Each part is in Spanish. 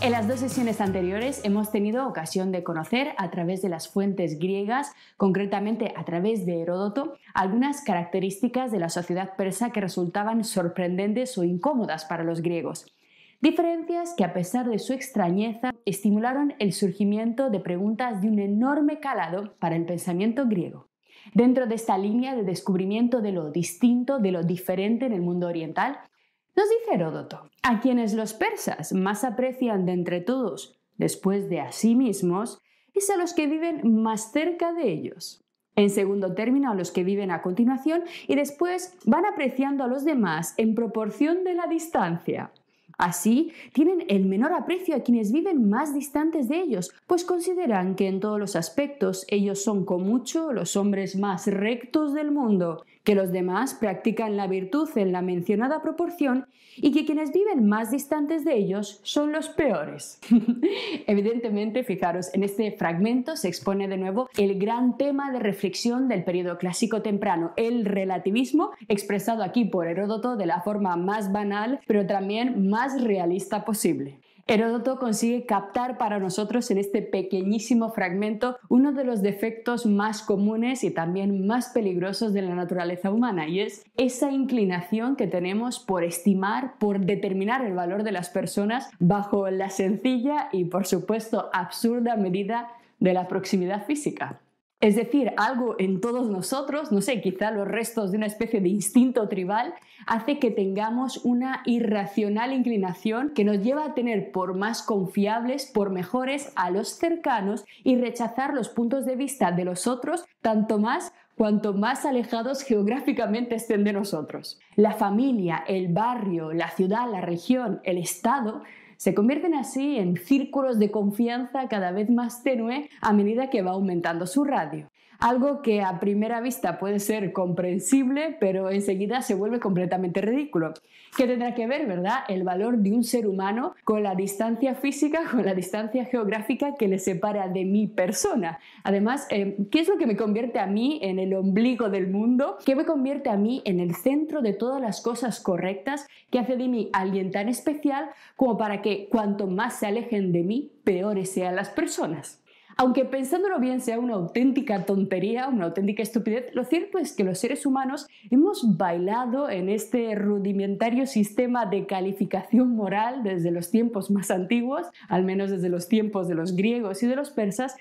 En las dos sesiones anteriores hemos tenido ocasión de conocer a través de las fuentes griegas, concretamente a través de Heródoto, algunas características de la sociedad persa que resultaban sorprendentes o incómodas para los griegos. Diferencias que, a pesar de su extrañeza, estimularon el surgimiento de preguntas de un enorme calado para el pensamiento griego. Dentro de esta línea de descubrimiento de lo distinto, de lo diferente en el mundo oriental, nos dice Heródoto, a quienes los persas más aprecian de entre todos, después de a sí mismos, es a los que viven más cerca de ellos. En segundo término, a los que viven a continuación y después van apreciando a los demás en proporción de la distancia. Así, tienen el menor aprecio a quienes viven más distantes de ellos, pues consideran que en todos los aspectos ellos son con mucho los hombres más rectos del mundo, que los demás practican la virtud en la mencionada proporción y que quienes viven más distantes de ellos son los peores. Evidentemente, fijaros, en este fragmento se expone de nuevo el gran tema de reflexión del periodo clásico temprano, el relativismo, expresado aquí por Heródoto de la forma más banal, pero también más realista posible. Heródoto consigue captar para nosotros en este pequeñísimo fragmento uno de los defectos más comunes y también más peligrosos de la naturaleza humana, y es esa inclinación que tenemos por estimar, por determinar el valor de las personas bajo la sencilla y, por supuesto, absurda medida de la proximidad física. Es decir, algo en todos nosotros, no sé, quizá los restos de una especie de instinto tribal, hace que tengamos una irracional inclinación que nos lleva a tener por más confiables, por mejores a los cercanos y rechazar los puntos de vista de los otros, tanto más cuanto más alejados geográficamente estén de nosotros. La familia, el barrio, la ciudad, la región, el estado se convierten así en círculos de confianza cada vez más tenue a medida que va aumentando su radio. Algo que a primera vista puede ser comprensible, pero enseguida se vuelve completamente ridículo. ¿Qué tendrá que ver, verdad, el valor de un ser humano con la distancia física, con la distancia geográfica que le separa de mi persona? Además, ¿qué es lo que me convierte a mí en el ombligo del mundo? ¿Qué me convierte a mí en el centro de todas las cosas correctas que hace de mí alguien tan especial como para que cuanto más se alejen de mí, peores sean las personas? Aunque pensándolo bien sea una auténtica tontería, una auténtica estupidez, lo cierto es que los seres humanos hemos bailado en este rudimentario sistema de calificación moral desde los tiempos más antiguos, al menos desde los tiempos de los griegos y de los persas,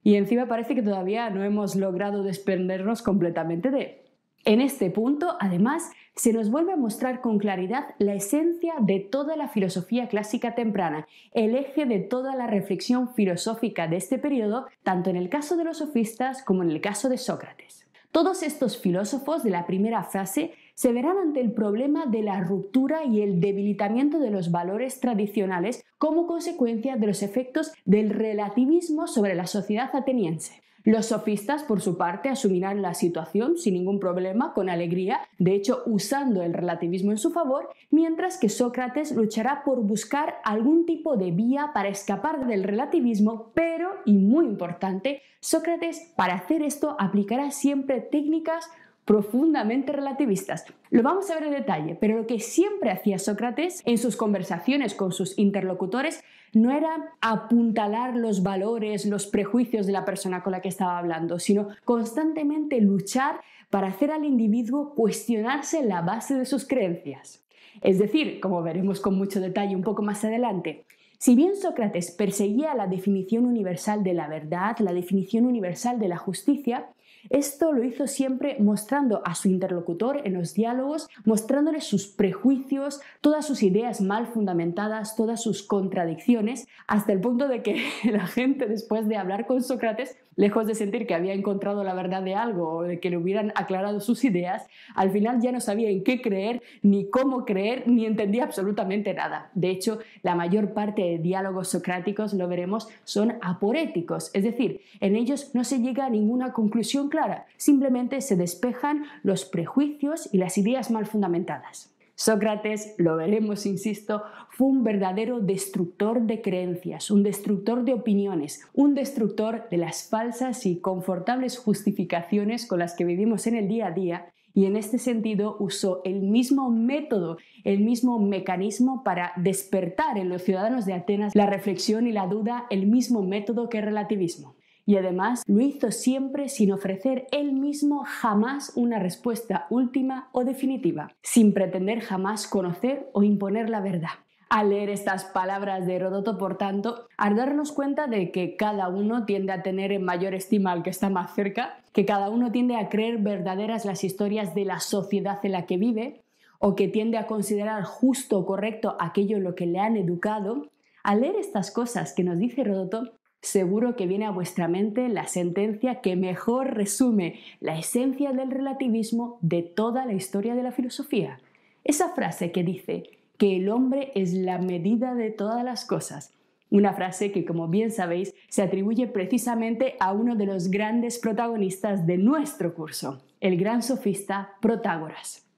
y encima parece que todavía no hemos logrado desprendernos completamente de él. En este punto, además, se nos vuelve a mostrar con claridad la esencia de toda la filosofía clásica temprana, el eje de toda la reflexión filosófica de este periodo, tanto en el caso de los sofistas como en el caso de Sócrates. Todos estos filósofos de la primera fase se verán ante el problema de la ruptura y el debilitamiento de los valores tradicionales como consecuencia de los efectos del relativismo sobre la sociedad ateniense. Los sofistas, por su parte, asumirán la situación sin ningún problema, con alegría, de hecho usando el relativismo en su favor, mientras que Sócrates luchará por buscar algún tipo de vía para escapar del relativismo, pero, y muy importante, Sócrates para hacer esto aplicará siempre técnicas profundamente relativistas. Lo vamos a ver en detalle, pero lo que siempre hacía Sócrates en sus conversaciones con sus interlocutores no era apuntalar los valores, los prejuicios de la persona con la que estaba hablando, sino constantemente luchar para hacer al individuo cuestionarse la base de sus creencias. Es decir, como veremos con mucho detalle un poco más adelante, si bien Sócrates perseguía la definición universal de la verdad, la definición universal de la justicia, esto lo hizo siempre mostrando a su interlocutor en los diálogos, mostrándole sus prejuicios, todas sus ideas mal fundamentadas, todas sus contradicciones, hasta el punto de que la gente, después de hablar con Sócrates, lejos de sentir que había encontrado la verdad de algo o de que le hubieran aclarado sus ideas, al final ya no sabía en qué creer, ni cómo creer, ni entendía absolutamente nada. De hecho, la mayor parte de diálogos socráticos, lo veremos, son aporéticos, es decir, en ellos no se llega a ninguna conclusión clara, simplemente se despejan los prejuicios y las ideas mal fundamentadas. Sócrates, lo veremos, insisto, fue un verdadero destructor de creencias, un destructor de opiniones, un destructor de las falsas y confortables justificaciones con las que vivimos en el día a día y en este sentido usó el mismo método, el mismo mecanismo para despertar en los ciudadanos de Atenas la reflexión y la duda, el mismo método que el relativismo. Y además lo hizo siempre sin ofrecer él mismo jamás una respuesta última o definitiva, sin pretender jamás conocer o imponer la verdad. Al leer estas palabras de Heródoto, por tanto, al darnos cuenta de que cada uno tiende a tener en mayor estima al que está más cerca, que cada uno tiende a creer verdaderas las historias de la sociedad en la que vive, o que tiende a considerar justo o correcto aquello en lo que le han educado, al leer estas cosas que nos dice Heródoto, seguro que viene a vuestra mente la sentencia que mejor resume la esencia del relativismo de toda la historia de la filosofía. Esa frase que dice que el hombre es la medida de todas las cosas. Una frase que, como bien sabéis, se atribuye precisamente a uno de los grandes protagonistas de nuestro curso, el gran sofista Protágoras.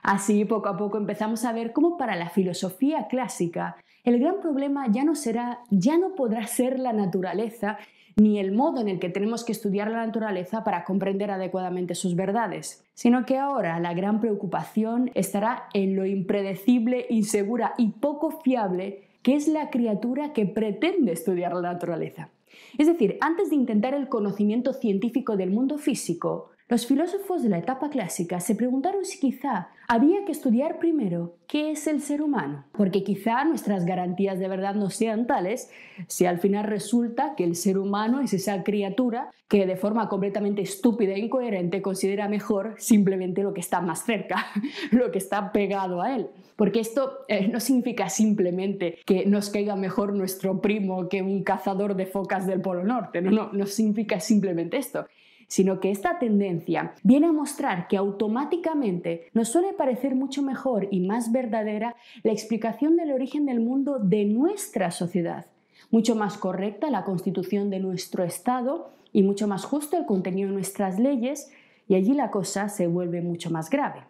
Así, poco a poco empezamos a ver cómo para la filosofía clásica el gran problema ya no podrá ser la naturaleza ni el modo en el que tenemos que estudiar la naturaleza para comprender adecuadamente sus verdades, sino que ahora la gran preocupación estará en lo impredecible, insegura y poco fiable que es la criatura que pretende estudiar la naturaleza. Es decir, antes de intentar el conocimiento científico del mundo físico, los filósofos de la etapa clásica se preguntaron si quizá había que estudiar primero qué es el ser humano, porque quizá nuestras garantías de verdad no sean tales si al final resulta que el ser humano es esa criatura que de forma completamente estúpida e incoherente considera mejor simplemente lo que está más cerca, lo que está pegado a él. Porque esto no significa simplemente que nos caiga mejor nuestro primo que un cazador de focas del Polo Norte, no significa simplemente esto, sino que esta tendencia viene a mostrar que automáticamente nos suele parecer mucho mejor y más verdadera la explicación del origen del mundo de nuestra sociedad, mucho más correcta la constitución de nuestro Estado y mucho más justo el contenido de nuestras leyes, y allí la cosa se vuelve mucho más grave.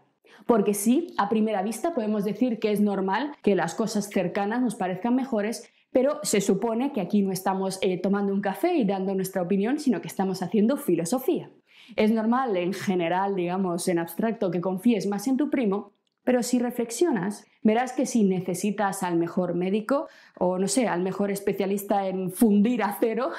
Porque sí, a primera vista podemos decir que es normal que las cosas cercanas nos parezcan mejores, pero se supone que aquí no estamos tomando un café y dando nuestra opinión, sino que estamos haciendo filosofía. Es normal en general, digamos, en abstracto, que confíes más en tu primo, pero si reflexionas, verás que si necesitas al mejor médico o, no sé, al mejor especialista en fundir acero,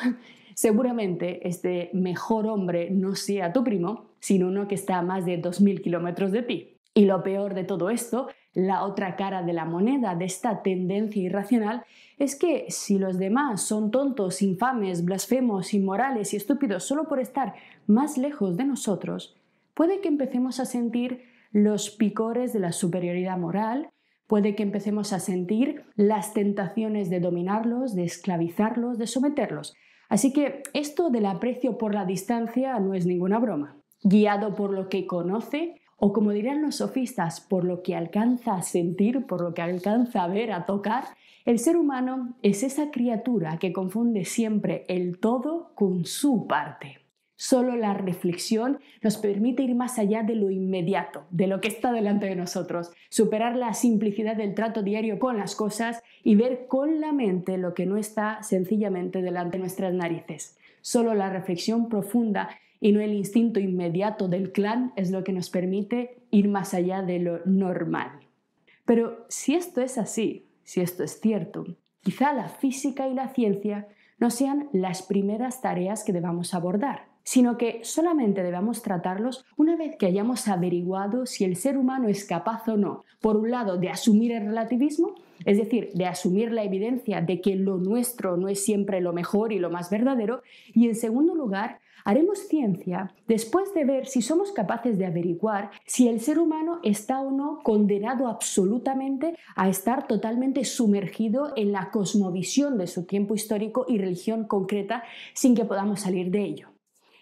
seguramente este mejor hombre no sea tu primo, sino uno que está a más de 2000 kilómetros de ti. Y lo peor de todo esto, la otra cara de la moneda de esta tendencia irracional, es que si los demás son tontos, infames, blasfemos, inmorales y estúpidos solo por estar más lejos de nosotros, puede que empecemos a sentir los picores de la superioridad moral, puede que empecemos a sentir las tentaciones de dominarlos, de esclavizarlos, de someterlos. Así que esto del aprecio por la distancia no es ninguna broma. Guiado por lo que conoce, o como dirían los sofistas, por lo que alcanza a sentir, por lo que alcanza a ver, a tocar, el ser humano es esa criatura que confunde siempre el todo con su parte. Solo la reflexión nos permite ir más allá de lo inmediato, de lo que está delante de nosotros, superar la simplicidad del trato diario con las cosas y ver con la mente lo que no está sencillamente delante de nuestras narices. Solo la reflexión profunda y no el instinto inmediato del clan es lo que nos permite ir más allá de lo normal. Pero si esto es así, si esto es cierto, quizá la física y la ciencia no sean las primeras tareas que debamos abordar, sino que solamente debamos tratarlos una vez que hayamos averiguado si el ser humano es capaz o no, por un lado, de asumir el relativismo, es decir, de asumir la evidencia de que lo nuestro no es siempre lo mejor y lo más verdadero, y en segundo lugar, haremos ciencia después de ver si somos capaces de averiguar si el ser humano está o no condenado absolutamente a estar totalmente sumergido en la cosmovisión de su tiempo histórico y religión concreta sin que podamos salir de ello.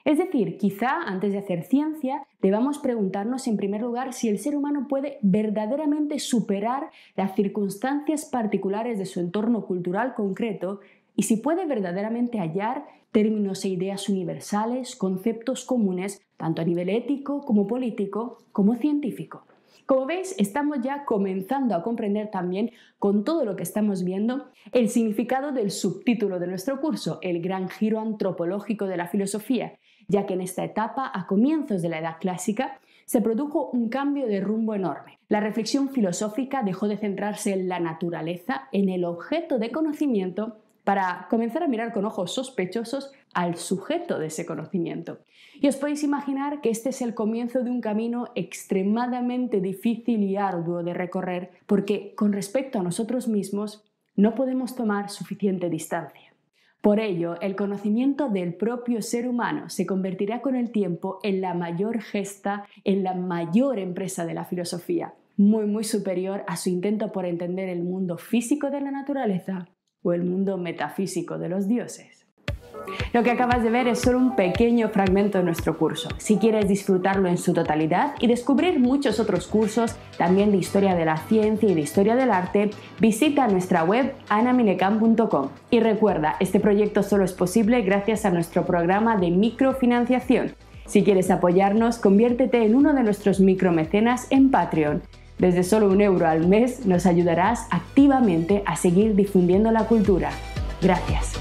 Es decir, quizá antes de hacer ciencia debamos preguntarnos en primer lugar si el ser humano puede verdaderamente superar las circunstancias particulares de su entorno cultural concreto y si puede verdaderamente hallar términos e ideas universales, conceptos comunes, tanto a nivel ético como político como científico. Como veis, estamos ya comenzando a comprender también, con todo lo que estamos viendo, el significado del subtítulo de nuestro curso, el gran giro antropológico de la filosofía, ya que en esta etapa, a comienzos de la Edad Clásica, se produjo un cambio de rumbo enorme. La reflexión filosófica dejó de centrarse en la naturaleza, en el objeto de conocimiento, para comenzar a mirar con ojos sospechosos al sujeto de ese conocimiento. Y os podéis imaginar que este es el comienzo de un camino extremadamente difícil y arduo de recorrer, porque con respecto a nosotros mismos no podemos tomar suficiente distancia. Por ello, el conocimiento del propio ser humano se convertirá con el tiempo en la mayor gesta, en la mayor empresa de la filosofía, muy superior a su intento por entender el mundo físico de la naturaleza o el mundo metafísico de los dioses. Lo que acabas de ver es solo un pequeño fragmento de nuestro curso. Si quieres disfrutarlo en su totalidad y descubrir muchos otros cursos, también de historia de la ciencia y de historia del arte, visita nuestra web anaminecam.com. Y recuerda, este proyecto solo es posible gracias a nuestro programa de microfinanciación. Si quieres apoyarnos, conviértete en uno de nuestros micromecenas en Patreon. Desde solo €1 al mes nos ayudarás activamente a seguir difundiendo la cultura. Gracias.